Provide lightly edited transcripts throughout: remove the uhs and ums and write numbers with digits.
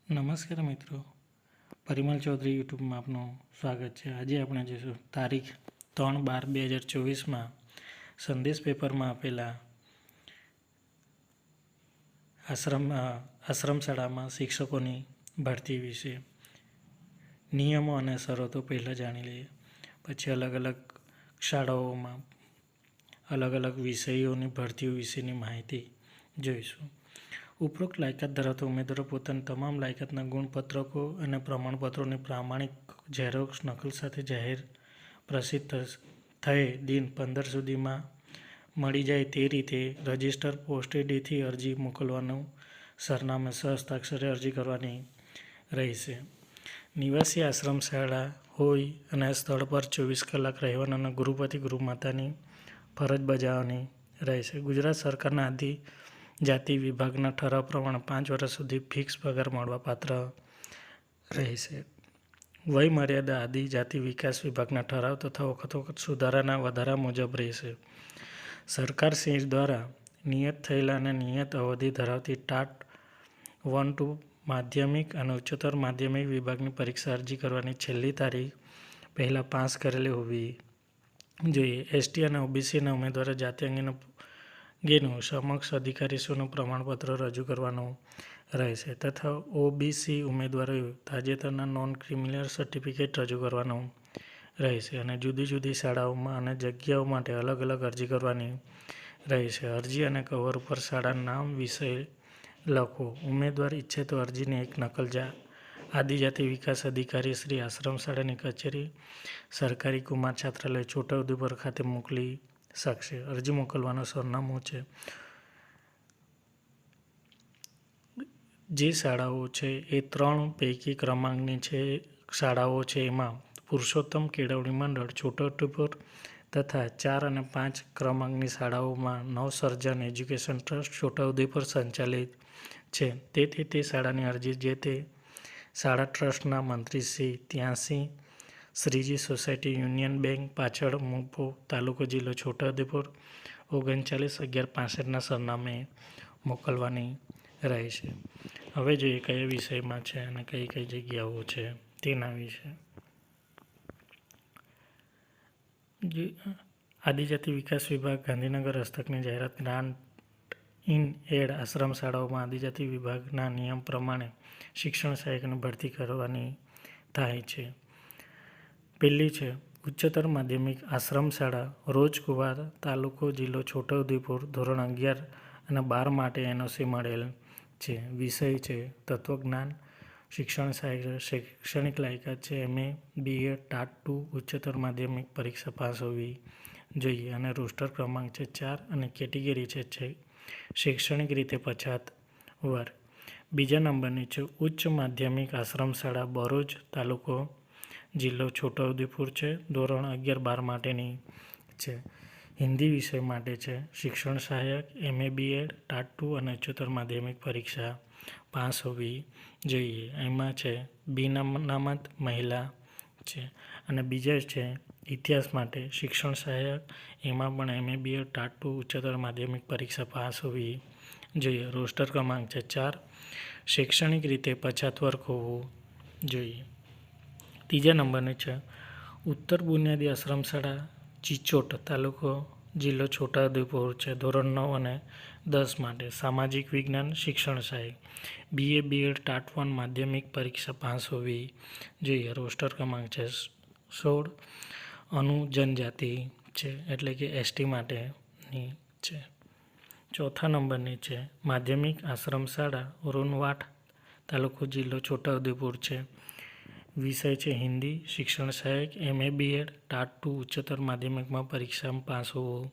નમસ્કાર મિત્રો, પરિમલ ચૌધરી યુટ્યુબમાં આપનું સ્વાગત છે. આજે આપણે જોઈશું તારીખ 3/12/2024માં સંદેશ પેપરમાં આપેલા આશ્રમ શાળામાં શિક્ષકોની ભરતી વિશે નિયમો અને શરતો પહેલાં જાણી લઈએ. પછી અલગ અલગ શાળાઓમાં અલગ અલગ વિષયોની ભરતીઓ વિશેની માહિતી જોઈશું. ઉપરોક્ત લાયકાત ધરાવતા ઉમેદવારો પોતાની તમામ લાયકાતના ગુણપત્રકો અને પ્રમાણપત્રોની પ્રામાણિક ઝેરોક્ષ નકલ સાથે જાહેર પ્રસિદ્ધ થયે દિન 15 સુધીમાં મળી જાય તે રીતે રજિસ્ટર પોસ્ટેડથી અરજી મોકલવાનું, સરનામે સહસ્તાક્ષરે અરજી કરવાની રહેશે. નિવાસી આશ્રમ શાળા હોય અને સ્થળ પર 24 કલાક રહેવાનું અને ગૃહપતિ ગૃહમાતાની ફરજ બજાવવાની રહેશે. ગુજરાત સરકારના આદિજાતિ વિભાગના ઠરાવ પ્રમાણે 5 વર્ષ સુધી ફિક્સ પગાર મળવાપાત્ર રહેશે. વય મર્યાદા આદિજાતિ વિકાસ વિભાગના ઠરાવ તથા વખતોવખત સુધારાના વધારા મુજબ રહેશે. સરકારશ્રી દ્વારા નિયત થયેલા અને નિયત અવધિ ધરાવતી ટાટ 1-2 માધ્યમિક અને ઉચ્ચતર માધ્યમિક વિભાગની પરીક્ષા અરજી કરવાની છેલ્લી તારીખ પહેલાં પાસ કરેલી હોવી જોઈએ. એસટી અને ઓબીસીના ઉમેદવારો જાતિ અંગેનું સમક્ષ અધિકારીશ્રીનું પ્રમાણપત્ર રજૂ કરવાનું રહેશે તથા ઓબીસી ઉમેદવારોએ તાજેતરના નોન ક્રિમિનલ સર્ટિફિકેટ રજૂ કરવાનું રહેશે અને જુદી જુદી શાળાઓમાં અને જગ્યાઓ માટે અલગ અલગ અરજી કરવાની રહેશે. અરજી અને કવર ઉપર શાળાનું નામ, વિષય લખો. ઉમેદવાર ઈચ્છે તો અરજીની એક નકલ આદિજાતિ વિકાસ અધિકારી શ્રી આશ્રમ શાળાની કચેરી, સરકારી કુમાર છાત્રાલય, છોટાઉદેપુર ખાતે મોકલી શકશે. અરજી મોકલવાનું સરનામું છે. જે શાળાઓ છે એ 3 પૈકી ક્રમાંકની શાળાઓ છે. એમાં પુરુષોત્તમ કેળવણી મંડળ છોટાઉદેપુર તથા 4 અને 5 ક્રમાંકની શાળાઓમાં નવસર્જન એજ્યુકેશન ટ્રસ્ટ છોટાઉદેપુર સંચાલિત છે. તેથી તે શાળાની અરજી જે તે શાળા ટ્રસ્ટના મંત્રી Shri 83 Shriji society, union bank પાછળ, મુપો, તાલુકો જિલ્લો છોટાઉદેપુર 391165ના સરનામે મોકલવાની રહેશે. હવે જોઈએ કયા વિષયમાં છે અને કઈ કઈ જગ્યાઓ છે તેના વિશે. આદિજાતિ વિકાસ વિભાગ ગાંધીનગર હસ્તકની જાહેરાત. ગ્રાન્ટ ઇન એડ આશ્રમ શાળાઓમાં આદિજાતિ વિભાગના નિયમ પ્રમાણે શિક્ષણ સહાયકની ભરતી કરવાની થાય છે. પહેલી છે ઉચ્ચતર માધ્યમિક આશ્રમ શાળા રોજકુવા, તાલુકો જિલ્લો છોટાઉદેપુર, ધોરણ 11 અને 12 માટે એનઓસી મળેલ છે. વિષય છે તત્વજ્ઞાન. શિક્ષણ સહાયક શૈક્ષણિક લાયકાત છે MA BA ટાટ 2 ઉચ્ચતર માધ્યમિક પરીક્ષા પાસ હોવી જોઈએ અને રોસ્ટર ક્રમાંક છે 4 અને કેટેગરી છે શૈક્ષણિક રીતે પછાત વર્ગ. બીજા નંબરની છે ઉચ્ચ માધ્યમિક આશ્રમ શાળા બરોજ, તાલુકો જિલ્લો છોટાઉદેપુર છે. ધોરણ 11-12 માટેની છે. હિન્દી વિષય માટે છે. શિક્ષણ સહાયક MA BA ટાટ 2 અને ઉચ્ચતર માધ્યમિક પરીક્ષા પાસ હોવી જોઈએ. એમાં છે બી નામત મહિલા છે. અને બીજા છે ઇતિહાસ માટે શિક્ષણ સહાયક, એમાં પણ MA BA ટાટ 2 ઉચ્ચતર માધ્યમિક પરીક્ષા પાસ હોવી જોઈએ. રોસ્ટર ક્રમાંક છે 4. શૈક્ષણિક રીતે પછાત વર્ગ હોવું જોઈએ. ત્રીજા નંબરની છે ઉત્તર બુનિયાદી આશ્રમ શાળા ચિચોટ, તાલુકો જિલ્લો છોટાઉદેપુર છે. ધોરણ 9 અને 10 માટે સામાજિક વિજ્ઞાન શિક્ષણ સહાયક BA BA ટાટ 1 માધ્યમિક પરીક્ષા પાસ હોવી જોઈએ. રોસ્ટર ક્રમાંક છે 16. અનુજનજાતિ છે એટલે કે ST માટેની છે. ચોથા નંબરની છે માધ્યમિક આશ્રમ શાળા રોનવાટ, તાલુકો જિલ્લો છોટાઉદેપુર છે. વિષય છે હિન્દી. શિક્ષણ સહાયક MA BA ટાટ 2 ઉચ્ચતર માધ્યમિકમાં પરીક્ષામાં પાસ હોવું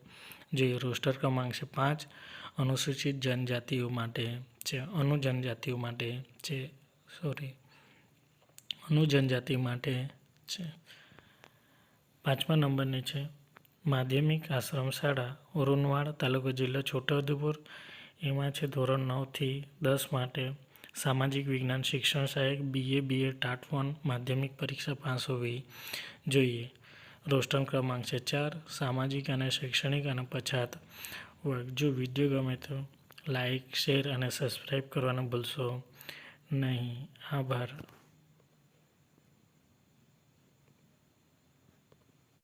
જોઈએ. રોસ્ટર ક્રમાંક છે 5. અનુસૂચિત જનજાતિઓ માટે છે. અનુજનજાતિ માટે છે. પાંચમા નંબરની છે માધ્યમિક આશ્રમ શાળા ઓરોનવાડ, તાલુકો જિલ્લો છોટાઉદેપુર. એમાં છે ધોરણ 9 થી 10 માટે સામાજિક વિજ્ઞાન શિક્ષણ સહાયક BA BA ટાટ 1 માધ્યમિક પરીક્ષા પાસ હોવી જોઈએ. રોસ્ટર ક્રમાંક છે 4. સામાજિક અને શૈક્ષણિક અને પછાત વર્ગ. જો વિડીયો ગમે તો લાઇક, શેર અને સબસ્ક્રાઈબ કરવાનું ભૂલશો નહીં. આભાર.